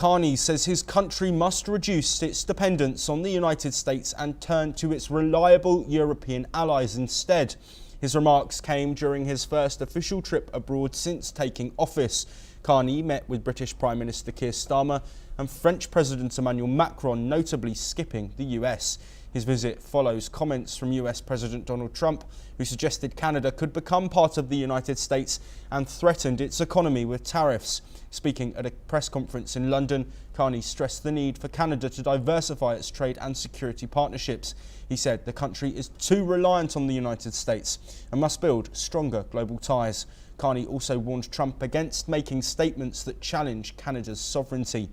Carney says his country must reduce its dependence on the United States and turn to its reliable European allies instead. His remarks came during his first official trip abroad since taking office. Carney met with British Prime Minister Keir Starmer and French President Emmanuel Macron, notably skipping the US. His visit follows comments from US President Donald Trump, who suggested Canada could become part of the United States and threatened its economy with tariffs. Speaking at a press conference in London, Carney stressed the need for Canada to diversify its trade and security partnerships. He said the country is too reliant on the United States and must build stronger global ties. Carney also warned Trump against making statements that challenge Canada's sovereignty.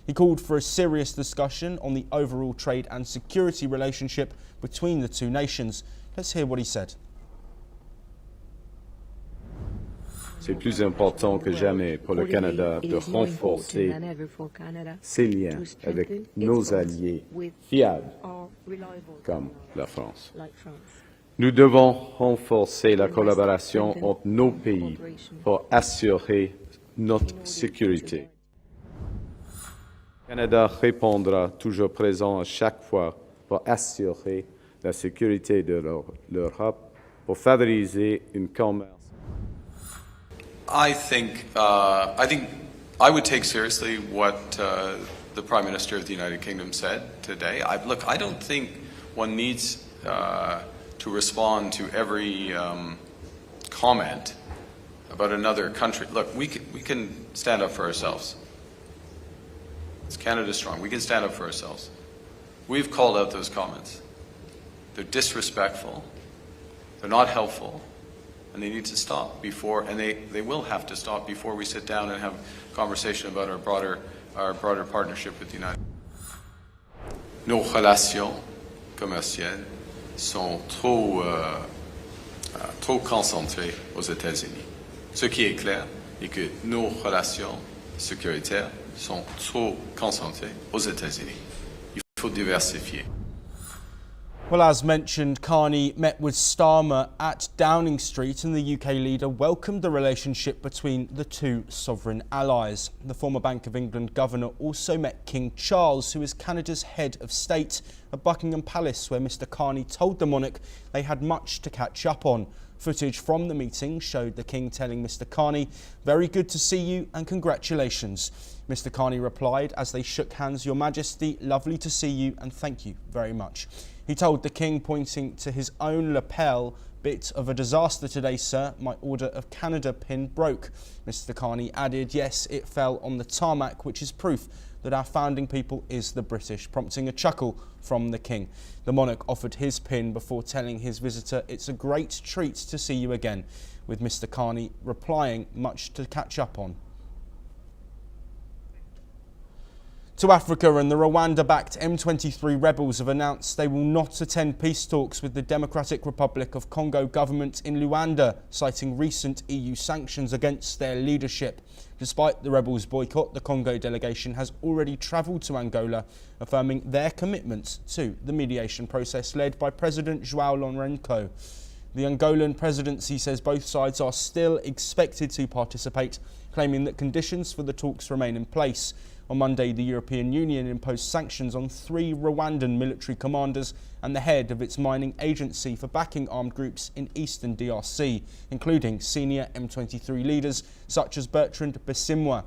He called for a serious discussion on the overall trade and security relationship between the two nations. Let's hear what he said. C'est plus important que jamais pour le Canada de renforcer ses liens avec nos alliés fiables comme la France. Nous devons renforcer la collaboration entre nos pays pour assurer notre sécurité. Le Canada répondra toujours présent à chaque fois pour assurer la sécurité de l'Europe, pour favoriser un commerce. I think I would take seriously what the Prime Minister of the United Kingdom said today. I don't think one needs to respond to every comment about another country. Look, we can stand up for ourselves. It's Canada strong. We can stand up for ourselves. We've called out those comments. They're disrespectful. They're not helpful. And they need to stop before, and they will have to stop before we sit down and have a conversation about our broader partnership with the United States. Nos relations commerciales sont trop concentrées aux États-Unis. Ce qui est clair est que nos relations sécuritaires sont trop concentrées aux États-Unis. Il faut diversifier. Well, as mentioned, Carney met with Starmer at Downing Street, and the UK leader welcomed the relationship between the two sovereign allies. The former Bank of England governor also met King Charles, who is Canada's head of state, at Buckingham Palace, where Mr Carney told the monarch they had much to catch up on. Footage from the meeting showed the King telling Mr Carney, "Very good to see you and congratulations." Mr Carney replied as they shook hands, "Your Majesty, lovely to see you and thank you very much." He told the King, pointing to his own lapel, "Bit of a disaster today, sir. My Order of Canada pin broke." Mr Carney added, "Yes, it fell on the tarmac, which is proof that our founding people is the British," prompting a chuckle from the King. The monarch offered his pin before telling his visitor, "It's a great treat to see you again," with Mr Carney replying, "Much to catch up on." To Africa, and the Rwanda-backed M23 rebels have announced they will not attend peace talks with the Democratic Republic of Congo government in Luanda, citing recent EU sanctions against their leadership. Despite the rebels' boycott, the Congo delegation has already travelled to Angola, affirming their commitment to the mediation process led by President João Lourenço. The Angolan presidency says both sides are still expected to participate, claiming that conditions for the talks remain in place. On Monday, the European Union imposed sanctions on 3 Rwandan military commanders and the head of its mining agency for backing armed groups in eastern DRC, including senior M23 leaders such as Bertrand Bisimwa.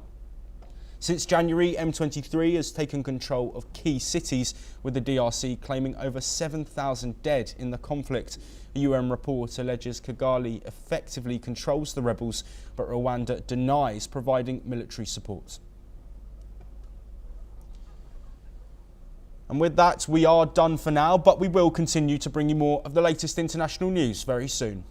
Since January, M23 has taken control of key cities, with the DRC claiming over 7,000 dead in the conflict. A UN report alleges Kigali effectively controls the rebels, but Rwanda denies providing military support. And with that, we are done for now, but we will continue to bring you more of the latest international news very soon.